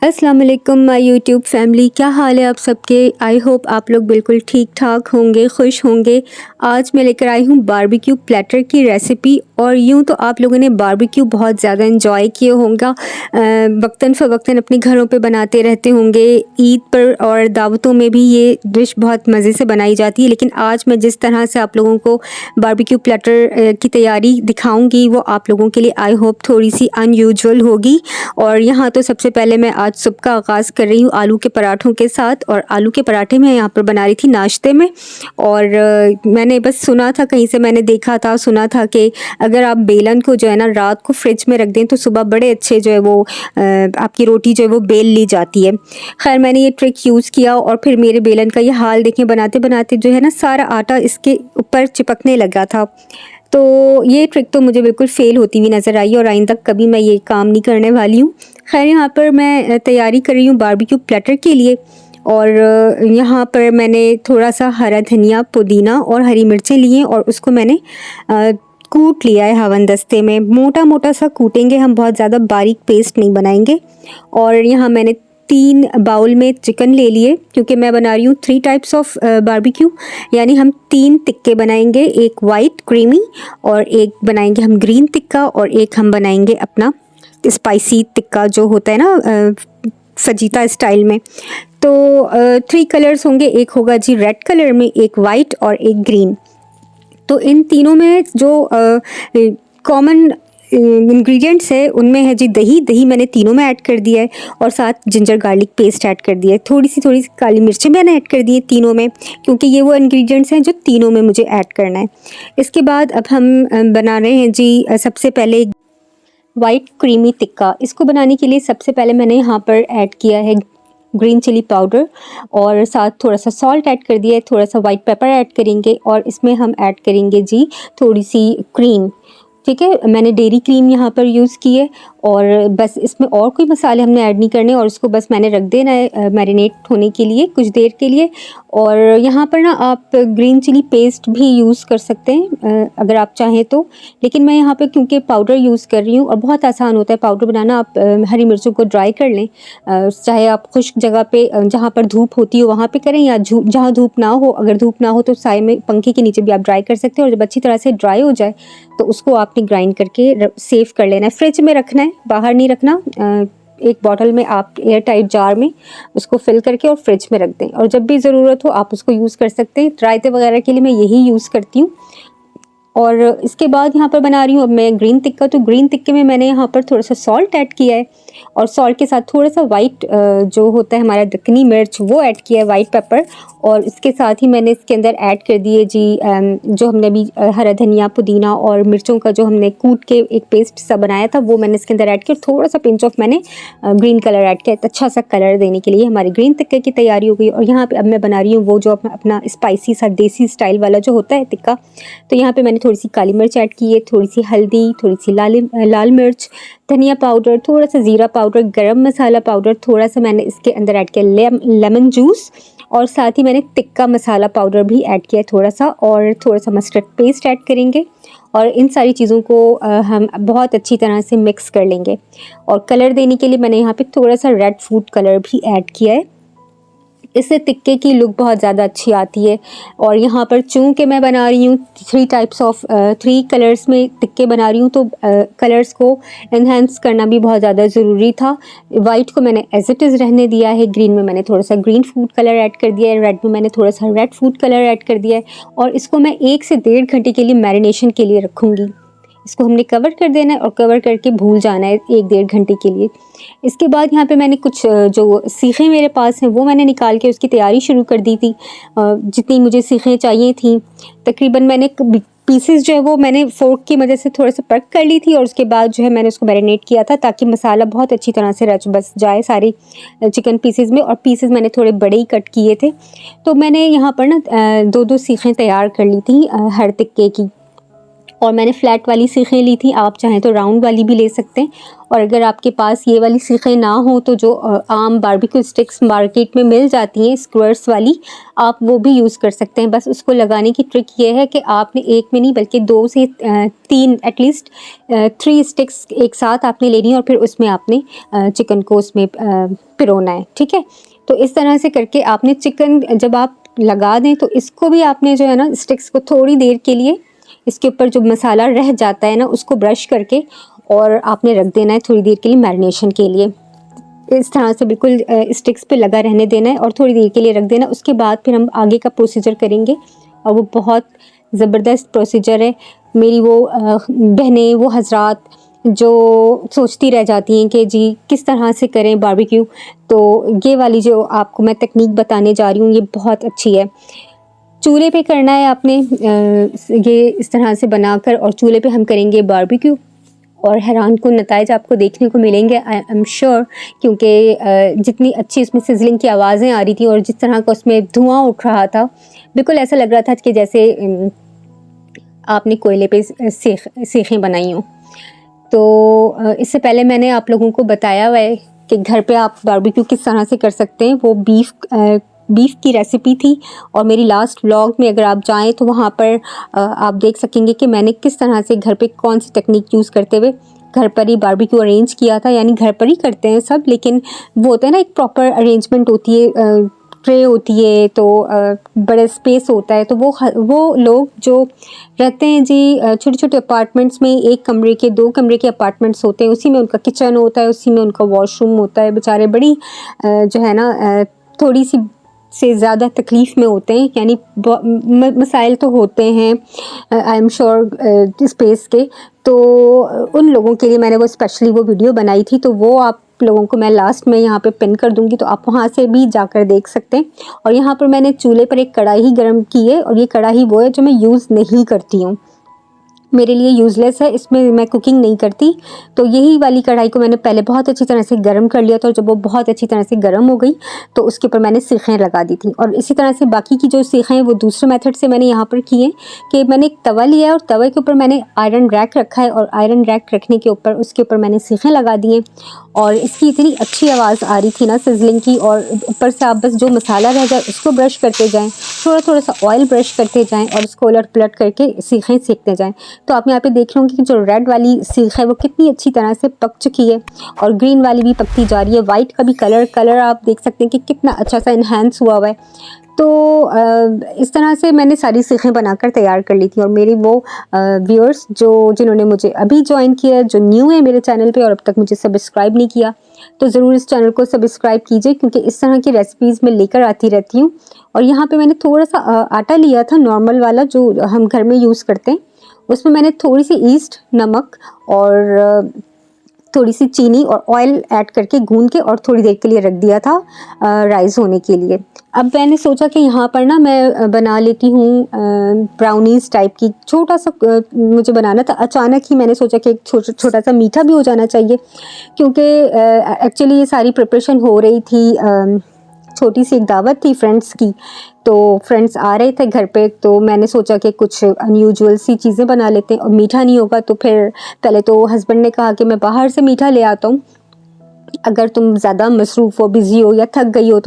अस्सलाम वालेकुम my YouTube family, क्या हाल है आप सबके। आई होप आप लोग बिल्कुल ठीक ठाक होंगे, खुश होंगे। आज मैं लेकर आई हूँ बारबेक्यू प्लेटर की रेसिपी। और यूँ तो आप लोगों ने बारबेक्यू बहुत ज़्यादा इन्जॉय किए होंगे, वक्तन फ़वक्तन अपने घरों पे बनाते रहते होंगे। ईद पर और दावतों में भी ये डिश बहुत मज़े से बनाई जाती है। लेकिन आज मैं जिस तरह से आप लोगों को बारबेक्यू प्लेटर की तैयारी दिखाऊंगी वो आप लोगों के लिए आई होप थोड़ी सी अनयूजुअल होगी। और यहाँ तो सबसे पहले मैं आज सुबह का आगाज़ कर रही हूँ आलू के पराठों के साथ। और आलू के पराठे मैं यहाँ पर बना रही थी नाश्ते में। और मैंने बस सुना था, कहीं से मैंने देखा था, सुना था कि अगर आप बेलन को जो है ना रात को फ्रिज में रख दें तो सुबह बड़े अच्छे जो है वो आपकी रोटी जो है वो बेल ली जाती है। खैर मैंने ये ट्रिक यूज़ किया और फिर मेरे बेलन का ये हाल देखें, बनाते बनाते जो है ना सारा आटा इसके ऊपर चिपकने लगा था। तो ये ट्रिक तो मुझे बिल्कुल फ़ेल होती हुई नज़र आई और आइंदा कभी मैं ये काम नहीं करने वाली हूँ। खैर यहाँ पर मैं तैयारी कर रही हूँ बारबेक्यू प्लेटर के लिए। और यहाँ पर मैंने थोड़ा सा हरा धनिया, पुदीना और हरी मिर्चें लिए और उसको मैंने कूट लिया है हवन दस्ते में। मोटा मोटा सा कूटेंगे हम, बहुत ज़्यादा बारीक पेस्ट नहीं बनाएंगे। और यहाँ मैंने 3 बाउल में चिकन ले लिए, क्योंकि मैं बना रही हूँ 3 टाइप्स ऑफ बारबेक्यू। यानी हम 3 टिक्के बनाएंगे, एक वाइट क्रीमी और एक बनाएंगे हम ग्रीन टिक्का और एक हम बनाएंगे अपना स्पाइसी टिक्का जो होता है ना फजीता स्टाइल में। तो 3 कलर्स होंगे, एक होगा जी रेड कलर में, एक वाइट और एक ग्रीन। तो इन तीनों में जो कॉमन इंग्रेडिएंट्स है उनमें है जी दही। दही मैंने तीनों में ऐड कर दिया है और साथ जिंजर गार्लिक पेस्ट ऐड कर दिया है। थोड़ी सी काली मिर्चें मैंने ऐड कर दी है तीनों में, क्योंकि ये वो इंग्रेडिएंट्स हैं जो तीनों में मुझे ऐड करना है। इसके बाद अब हम बना रहे हैं जी सबसे पहले वाइट क्रीमी टिक्का। इसको बनाने के लिए सबसे पहले मैंने यहाँ पर ऐड किया है ग्रीन चिली पाउडर और साथ थोड़ा सा सॉल्ट ऐड कर दिया है, थोड़ा सा वाइट पेपर ऐड करेंगे और इसमें हम ऐड करेंगे जी थोड़ी सी क्रीम। ठीक है, मैंने डेयरी क्रीम यहाँ पर यूज़ की है और बस इसमें और कोई मसाले हमने ऐड नहीं करने और इसको बस मैंने रख देना है मैरिनेट होने के लिए कुछ देर के लिए। और यहाँ पर ना आप ग्रीन चिली पेस्ट भी यूज़ कर सकते हैं अगर आप चाहें तो, लेकिन मैं यहाँ पर क्योंकि पाउडर यूज़ कर रही हूँ और बहुत आसान होता है पाउडर बनाना। आप हरी मिर्चों को ड्राई कर लें, चाहे आप खुश्क जगह पे जहाँ पर धूप होती हो वहाँ पे करें या जहाँ धूप ना हो। अगर धूप ना हो तो साए में पंखे के नीचे भी आप ड्राई कर सकते हैं। और जब अच्छी तरह से ड्राई हो जाए तो उसको आपने ग्राइंड करके सेव कर लेना है, फ्रिज में रखना है, बाहर नहीं रखना। एक बॉटल में आप एयर टाइट जार में उसको फिल करके और फ्रिज में रख दें और जब भी ज़रूरत हो आप उसको यूज़ कर सकते हैं। रायते वगैरह के लिए मैं यही यूज़ करती हूँ। और इसके बाद यहाँ पर बना रही हूँ अब मैं ग्रीन टिक्का। तो ग्रीन टिक्के में मैंने यहाँ पर थोड़ा सा सॉल्ट ऐड किया है और सॉल्ट के साथ थोड़ा सा वाइट जो होता है हमारा दक्कनी मिर्च वो ऐड किया है, वाइट पेपर। और इसके साथ ही मैंने इसके अंदर ऐड कर दिए जी जो हमने अभी हरा धनिया, पुदीना और मिर्चों का जो हमने कूट के एक पेस्ट सा बनाया था वो मैंने इसके अंदर ऐड किया। थोड़ा सा पिंच ऑफ मैंने ग्रीन कलर ऐड किया, अच्छा सा कलर देने के लिए। हमारी ग्रीन टिक्के की तैयारी हो गई। और यहाँ पे अब मैं बना रही हूँ वो जो अपना स्पाइसी सा देसी स्टाइल वाला जो होता है टिक्का। तो यहाँ पे मैंने थोड़ी सी काली मिर्च ऐड की है, थोड़ी सी हल्दी, थोड़ी सी लाल मिर्च, धनिया पाउडर, थोड़ा सा ज़ीरा पाउडर, गरम मसाला पाउडर, थोड़ा सा मैंने इसके अंदर ऐड किया लेमन जूस और साथ ही मैंने टिक्का मसाला पाउडर भी ऐड किया थोड़ा सा, और थोड़ा सा मस्टर्ड पेस्ट ऐड करेंगे। और इन सारी चीज़ों को हम बहुत अच्छी तरह से मिक्स कर लेंगे। और कलर देने के लिए मैंने यहाँ पे थोड़ा सा रेड फूड कलर भी ऐड किया है, इससे टिक्के की लुक बहुत ज़्यादा अच्छी आती है। और यहाँ पर चूँकि मैं बना रही हूँ 3 कलर्स में टिक्के बना रही हूँ तो कलर्स को एनहेंस करना भी बहुत ज़्यादा ज़रूरी था। वाइट को मैंने एज इट इज़ रहने दिया है, ग्रीन में मैंने थोड़ा सा ग्रीन फूड कलर ऐड कर दिया है, रेड में मैंने थोड़ा सा रेड फूड कलर ऐड कर दिया है। और इसको मैं 1 से 1.5 घंटे के लिए मैरिनेशन के लिए रखूँगी। इसको हमने कवर कर देना है और कवर करके भूल जाना है 1-1.5 घंटे के लिए। इसके बाद यहाँ पे मैंने कुछ जो सीखें मेरे पास हैं वो मैंने निकाल के उसकी तैयारी शुरू कर दी थी। जितनी मुझे सीखें चाहिए थी तकरीबन मैंने पीसेस जो है वो मैंने फोर्क की मदद से थोड़ा सा पक कर ली थी और उसके बाद जो है मैंने उसको मैरिनेट किया था ताकि मसाला बहुत अच्छी तरह से रच बस जाए सारे चिकन पीसेस में। और पीसेस मैंने थोड़े बड़े ही कट किए थे। तो मैंने यहाँ पर ना 2-2 सीखें तैयार कर ली थी हर टिक्के की। और मैंने फ्लैट वाली सीखें ली थी, आप चाहें तो राउंड वाली भी ले सकते हैं। और अगर आपके पास ये वाली सीखें ना हो तो जो आम बारबेक्यू स्टिक्स मार्केट में मिल जाती हैं स्क्वायर्स वाली, आप वो भी यूज़ कर सकते हैं। बस उसको लगाने की ट्रिक ये है कि आपने एक में नहीं बल्कि 2 से 3 एटलीस्ट 3 स्टिक्स एक साथ आपने लेनी है और फिर उसमें आपने चिकन को उसमें पिरोना है, ठीक है। तो इस तरह से करके आपने चिकन जब आप लगा दें तो इसको भी आपने जो है ना स्टिक्स को थोड़ी देर के लिए इसके ऊपर जो मसाला रह जाता है ना उसको ब्रश करके और आपने रख देना है थोड़ी देर के लिए मैरिनेशन के लिए। इस तरह से बिल्कुल स्टिक्स पे लगा रहने देना है और थोड़ी देर के लिए रख देना। उसके बाद फिर हम आगे का प्रोसीजर करेंगे और वो बहुत ज़बरदस्त प्रोसीजर है। मेरी वो बहनें, वो हजरात जो सोचती रह जाती हैं कि जी किस तरह से करें बारबेक्यू, तो ये वाली जो आपको मैं तकनीक बताने जा रही हूँ ये बहुत अच्छी है। चूल्हे पे करना है आपने ये इस तरह से बनाकर और चूल्हे पे हम करेंगे बारबेक्यू और हैरान कुन नताइज आपको देखने को मिलेंगे, आई एम श्योर, क्योंकि जितनी अच्छी उसमें सिजलिंग की आवाज़ें आ रही थी और जिस तरह का उसमें धुआं उठ रहा था, बिल्कुल ऐसा लग रहा था कि जैसे आपने कोयले पे सीखें बनाई हों। तो इससे पहले मैंने आप लोगों को बताया हुआ है कि घर पे आप बारबेक्यू किस तरह से कर सकते हैं। वो बीफ की रेसिपी थी और मेरी लास्ट व्लॉग में अगर आप जाएं तो वहाँ पर आप देख सकेंगे कि मैंने किस तरह से घर पे कौन सी टेक्निक यूज़ करते हुए घर पर ही बारबेक्यू अरेंज किया था। यानी घर पर ही करते हैं सब, लेकिन वो होता है ना एक प्रॉपर अरेंजमेंट होती है, ट्रे होती है, तो बड़ा स्पेस होता है। तो वो लोग जो रहते हैं जी छोटे छोटे अपार्टमेंट्स में, 1 कमरे के 2 कमरे के अपार्टमेंट्स होते हैं, उसी में उनका किचन होता है, उसी में उनका वॉशरूम होता है। बेचारे बड़ी जो है ना थोड़ी सी से ज़्यादा तकलीफ़ में होते हैं, यानी मसाइल तो होते हैं आई एम श्योर स्पेस के। तो उन लोगों के लिए मैंने वो स्पेशली वो वीडियो बनाई थी, तो वो आप लोगों को मैं लास्ट में यहाँ पे पिन कर दूँगी, तो आप वहाँ से भी जाकर देख सकते हैं। और यहाँ पर मैंने चूल्हे पर एक कढ़ाई गर्म की है और ये कढ़ाई वो है जो मैं यूज़ नहीं करती हूँ, मेरे लिए यूज़लेस है, इसमें मैं कुकिंग नहीं करती। तो यही वाली कढ़ाई को मैंने पहले बहुत अच्छी तरह से गर्म कर लिया था और जब वो बहुत अच्छी तरह से गर्म हो गई तो उसके ऊपर मैंने सीखें लगा दी थी। और इसी तरह से बाकी की जो सीखें हैं वो दूसरे मेथड से मैंने यहाँ पर की हैं कि मैंने एक तवा लिया है और तवे के ऊपर मैंने आयरन रैक रखा है और आयरन रैक रखने के ऊपर उसके ऊपर मैंने सीखें लगा दी हैं। और इसकी इतनी अच्छी आवाज़ आ रही थी ना सिजलिंग की, और ऊपर से आप बस जो मसाला रह जाए उसको ब्रश करते जाएँ, थोड़ा थोड़ा सा ऑयल ब्रश करते जाएँ और उसको उलट पलट करके सीखें सेकते जाएँ। तो आप यहाँ पे देख रहे होंगे कि जो रेड वाली सीख है वो कितनी अच्छी तरह से पक चुकी है और ग्रीन वाली भी पकती जा रही है। वाइट का भी कलर आप देख सकते हैं कि कितना अच्छा सा इन्हेंस हुआ हुआ है। तो इस तरह से मैंने सारी सीखें बनाकर तैयार कर ली थी। और मेरी वो व्यूअर्स जिन्होंने मुझे अभी ज्वाइन किया, जो न्यू है मेरे चैनल पे और अब तक मुझे सब्सक्राइब नहीं किया, तो ज़रूर इस चैनल को सब्सक्राइब कीजिए, क्योंकि इस तरह की रेसिपीज़ मैं लेकर आती रहती हूँ। और यहाँ पे मैंने थोड़ा सा आटा लिया था नॉर्मल वाला जो हम घर में यूज़ करते हैं, उसमें मैंने थोड़ी सी ईस्ट, नमक और थोड़ी सी चीनी और ऑयल ऐड करके गूंद के और थोड़ी देर के लिए रख दिया था राइस होने के लिए। अब मैंने सोचा कि यहाँ पर ना मैं बना लेती हूँ ब्राउनीज़ टाइप की, छोटा सा मुझे बनाना था। अचानक ही मैंने सोचा कि एक छोटा सा मीठा भी हो जाना चाहिए, क्योंकि एक्चुअली ये सारी प्रिपरेशन हो रही थी, छोटी सी एक दावत थी फ्रेंड्स की, तो फ्रेंड्स आ रहे थे घर पे, तो मैंने सोचा कि कुछ अनयूजुअल सी चीज़ें बना लेते हैं और मीठा नहीं होगा तो फिर पहले तो हस्बैंड ने कहा कि मैं बाहर से मीठा ले आता हूँ, अगर तुम ज़्यादा मसरूफ़ हो, बिज़ी हो या थक गई हो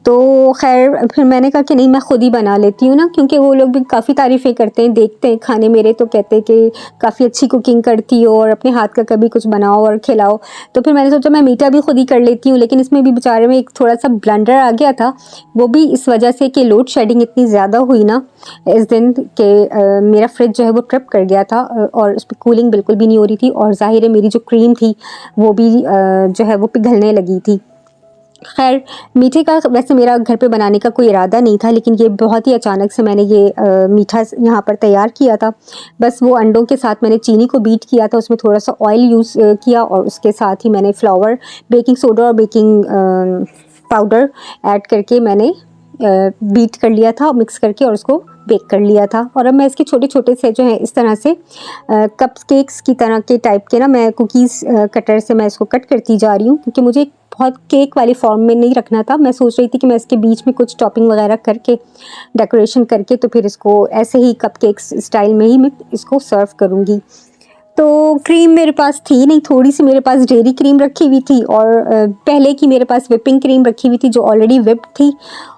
तो खैर फिर मैंने कहा कि नहीं, मैं ख़ुद ही बना लेती हूँ ना, क्योंकि वो लोग भी काफ़ी तारीफ़ें करते हैं, देखते हैं खाने मेरे तो कहते हैं कि काफ़ी अच्छी कुकिंग करती हो और अपने हाथ का कभी कुछ बनाओ और खिलाओ। तो फिर मैंने सोचा मैं मीठा भी ख़ुद ही कर लेती हूँ, लेकिन इसमें भी बेचारे में एक थोड़ा सा ब्लंडर आ गया था, वो भी इस वजह से कि लोड शेडिंग इतनी ज़्यादा हुई ना इस दिन कि मेरा फ्रिज जो है वो ट्रिप कर गया था और उस पर कूलिंग बिल्कुल भी नहीं हो रही थी, और ज़ाहिर है मेरी जो क्रीम थी वो भी जो है वो पिघलने लगी थी। खैर मीठे का वैसे मेरा घर पे बनाने का कोई इरादा नहीं था, लेकिन ये बहुत ही अचानक से मैंने ये मीठा यहाँ पर तैयार किया था। बस वो अंडों के साथ मैंने चीनी को बीट किया था, उसमें थोड़ा सा ऑयल यूज़ किया और उसके साथ ही मैंने फ्लावर, बेकिंग सोडा और बेकिंग पाउडर ऐड करके मैंने बीट कर लिया था मिक्स करके और उसको बेक कर लिया था। और अब मैं इसके छोटे छोटे से जो है इस तरह से कप केक्स की तरह के टाइप के ना मैं कुकीज़ कटर से मैं इसको कट करती जा रही हूँ, क्योंकि मुझे बहुत केक वाली फॉर्म में नहीं रखना था। मैं सोच रही थी कि मैं इसके बीच में कुछ टॉपिंग वगैरह करके, डेकोरेशन करके, तो फिर इसको ऐसे ही कपकेक्स स्टाइल में ही मैं इसको सर्व करूँगी। तो क्रीम मेरे पास थी नहीं, थोड़ी सी मेरे पास डेयरी क्रीम रखी हुई थी और पहले की मेरे पास व्हिपिंग क्रीम रखी हुई थी जो ऑलरेडी व्हिप्ड थी,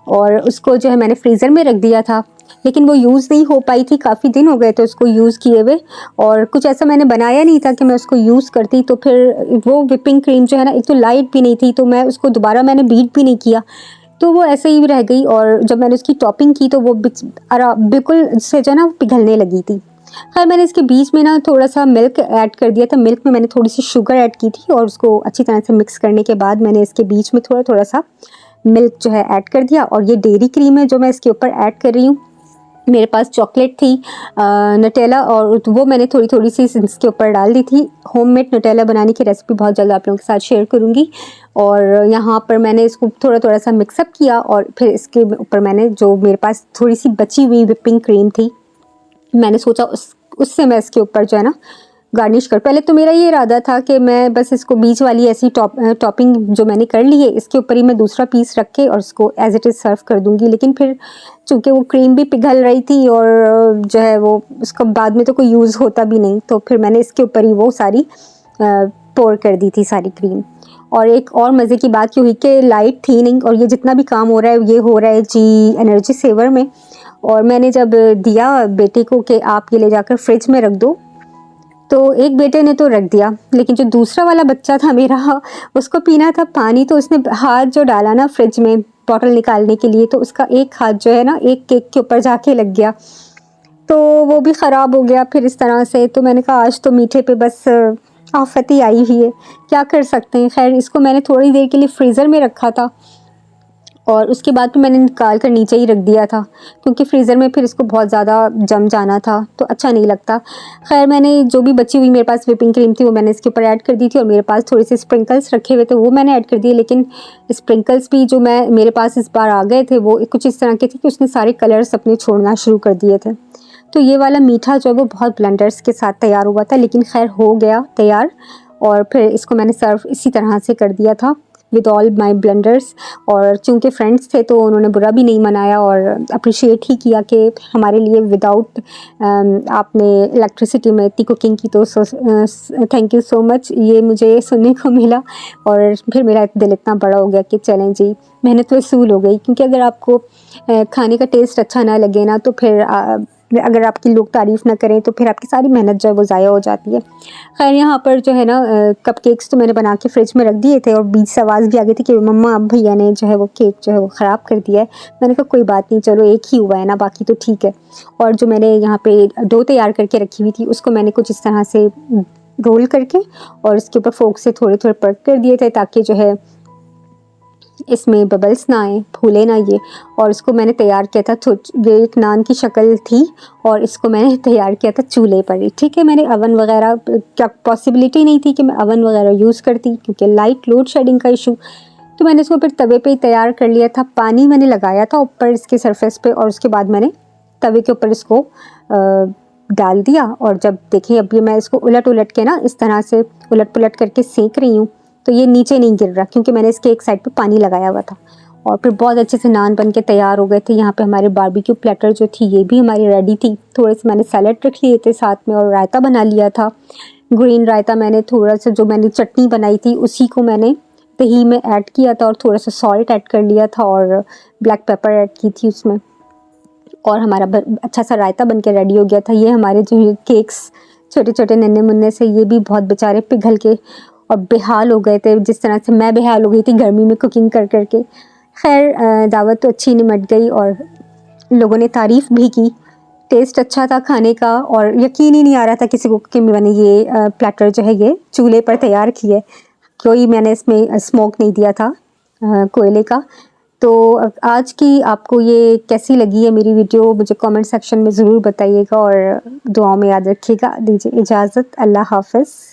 और उसको जो है मैंने फ्रीज़र में रख दिया था, लेकिन वो यूज़ नहीं हो पाई थी, काफ़ी दिन हो गए थे उसको यूज़ किए हुए, और कुछ ऐसा मैंने बनाया नहीं था कि मैं उसको यूज़ करती। तो फिर वो व्हिपिंग क्रीम जो है ना, एक तो लाइट भी नहीं थी, तो मैं उसको दोबारा मैंने बीट भी नहीं किया, तो वो ऐसे ही रह गई। और जब मैंने उसकी टॉपिंग की तो वो बिल्कुल से जो है ना पिघलने लगी थी। खैर मैंने इसके बीच में ना थोड़ा सा मिल्क ऐड कर दिया था, मिल्क में मैंने थोड़ी सी शुगर ऐड की थी, और उसको अच्छी तरह से मिक्स करने के बाद मैंने इसके बीच में थोड़ा थोड़ा सा मिल्क जो है ऐड कर दिया। और ये डेयरी क्रीम है जो मैं इसके ऊपर ऐड कर रही हूँ। मेरे पास चॉकलेट थी, नटेला, और वो मैंने थोड़ी थोड़ी सी इसके ऊपर डाल दी थी। होममेड नटेला बनाने की रेसिपी बहुत जल्द आप लोगों के साथ शेयर करूँगी। और यहाँ पर मैंने इसको थोड़ा थोड़ा सा मिक्सअप किया, और फिर इसके ऊपर मैंने जो मेरे पास थोड़ी सी बची हुई व्हिपिंग क्रीम थी, मैंने सोचा उससे मैं इसके ऊपर जो है ना गार्निश कर। पहले तो मेरा ये इरादा था कि मैं बस इसको बीच वाली ऐसी टॉपिंग जो मैंने कर ली है इसके ऊपर ही मैं दूसरा पीस रख के और इसको एज इट इज़ सर्व कर दूंगी, लेकिन फिर चूँकि वो क्रीम भी पिघल रही थी और जो है वो उसका बाद में तो कोई यूज़ होता भी नहीं, तो फिर मैंने इसके ऊपर ही वो सारी पोर कर दी थी सारी क्रीम। और एक और मज़े की बात ये हुई कि लाइट थी नहीं, और ये जितना भी काम हो रहा है ये हो रहा है जी एनर्जी सेवर में। और मैंने जब दिया बेटे को कि आप ये ले जाकर फ्रिज में रख दो, तो एक बेटे ने तो रख दिया, लेकिन जो दूसरा वाला बच्चा था मेरा, उसको पीना था पानी, तो उसने हाथ जो डाला ना फ्रिज में बॉटल निकालने के लिए, तो उसका एक हाथ जो है ना एक केक के ऊपर जाके लग गया, तो वो भी ख़राब हो गया फिर इस तरह से। तो मैंने कहा आज तो मीठे पे बस आफत ही आई हुई है, क्या कर सकते हैं। खैर इसको मैंने थोड़ी देर के लिए फ्रीज़र में रखा था, और उसके बाद फिर मैंने निकाल कर नीचे ही रख दिया था, क्योंकि फ्रीज़र में फिर इसको बहुत ज़्यादा जम जाना था तो अच्छा नहीं लगता। खैर मैंने जो भी बची हुई मेरे पास व्हिपिंग क्रीम थी वो मैंने इसके ऊपर ऐड कर दी थी, और मेरे पास थोड़े से स्प्रिंकल्स रखे हुए थे वो मैंने ऐड कर दिए, लेकिन स्प्रिंकल्स भी जो मेरे पास इस बार आ गए थे वो कुछ इस तरह के थे कि उसने सारे कलर्स अपने छोड़ना शुरू कर दिए थे। तो ये वाला मीठा जो है वो बहुत ब्लेंडर्स के साथ तैयार हुआ था, लेकिन खैर हो गया तैयार। और फिर इसको मैंने सर्व इसी तरह से कर दिया था विद ऑल माई ब्लेंडर्स। और चूँकि फ्रेंड्स थे तो उन्होंने बुरा भी नहीं मनाया और अप्रिशिएट ही किया कि हमारे लिए विदाउट आपने इलेक्ट्रिसिटी में इतनी कुकिंग की, तो थैंक यू सो मच, ये मुझे सुनने को मिला। और फिर मेरा दिल इतना बड़ा हो गया कि चलें जी, मेहनत वसूल हो गई, क्योंकि अगर आपको खाने का टेस्ट अच्छा ना लगे ना, तो फिर अगर आपकी लोग तारीफ़ ना करें तो फिर आपकी सारी मेहनत जो है वो ज़ाया हो जाती है। खैर यहाँ पर जो है ना कपकेक्स तो मैंने बना के फ्रिज में रख दिए थे, और बीच से आवाज़ भी आ गई थी कि मम्मा अब भैया ने जो है वो केक जो है वो ख़राब कर दिया है। मैंने कहा कोई बात नहीं, चलो एक ही हुआ है ना, बाकी तो ठीक है। और जो मैंने यहाँ पे डो तैयार करके रखी हुई थी उसको मैंने कुछ इस तरह से रोल करके और इसके ऊपर फोर्क से थोड़े थोड़े परक कर दिए थे, ताकि जो है इसमें बबल्स ना आए, फूले ना ये। और इसको मैंने तैयार किया था, ये एक नान की शक्ल थी, और इसको मैंने तैयार किया था चूल्हे पर ही। ठीक है, मैंने अवन वगैरह क्या पॉसिबिलिटी नहीं थी कि मैं अवन वगैरह यूज़ करती, क्योंकि लाइट लोड शेडिंग का इशू, तो मैंने इसको फिर तवे पे ही तैयार कर लिया था। पानी मैंने लगाया था ऊपर इसके सरफेस पे, और उसके बाद मैंने तवे के ऊपर इसको डाल दिया। और जब देखिए अब ये मैं इसको उलट उलट के ना इस तरह से उलट पुलट करके सेक रही हूँ, तो ये नीचे नहीं गिर रहा, क्योंकि मैंने इसके एक साइड पे पानी लगाया हुआ था। और फिर बहुत अच्छे से नान बन के तैयार हो गए थे। यहाँ पे हमारे बारबेक्यू प्लेटर जो थी ये भी हमारी रेडी थी। थोड़े से मैंने सैलेड रख लिए थे साथ में, और रायता बना लिया था, ग्रीन रायता। मैंने थोड़ा सा जो मैंने चटनी बनाई थी उसी को मैंने दही में ऐड किया था, और थोड़ा सा सॉल्ट ऐड कर लिया था, और ब्लैक पेपर ऐड की थी उसमें, और हमारा अच्छा सा रायता बन के रेडी हो गया था। ये हमारे जो केक्स छोटे छोटे नन्हे मुन्ने से, ये भी बहुत बेचारे पिघल के और बेहाल हो गए थे, जिस तरह से मैं बेहाल हो गई थी गर्मी में कुकिंग कर करके। खैर दावत तो अच्छी निमट गई, और लोगों ने तारीफ़ भी की, टेस्ट अच्छा था खाने का, और यकीन ही नहीं आ रहा था किसी को कि मैंने ये प्लेटर जो है ये चूल्हे पर तैयार की है। कोई मैंने इसमें स्मोक नहीं दिया था कोयले का। तो आज की आपको ये कैसी लगी है मेरी वीडियो, मुझे कमेंट सेक्शन में ज़रूर बताइएगा, और दुआओं में याद रखिएगा। दीजिए इजाज़त, अल्लाह हाफ़िज़।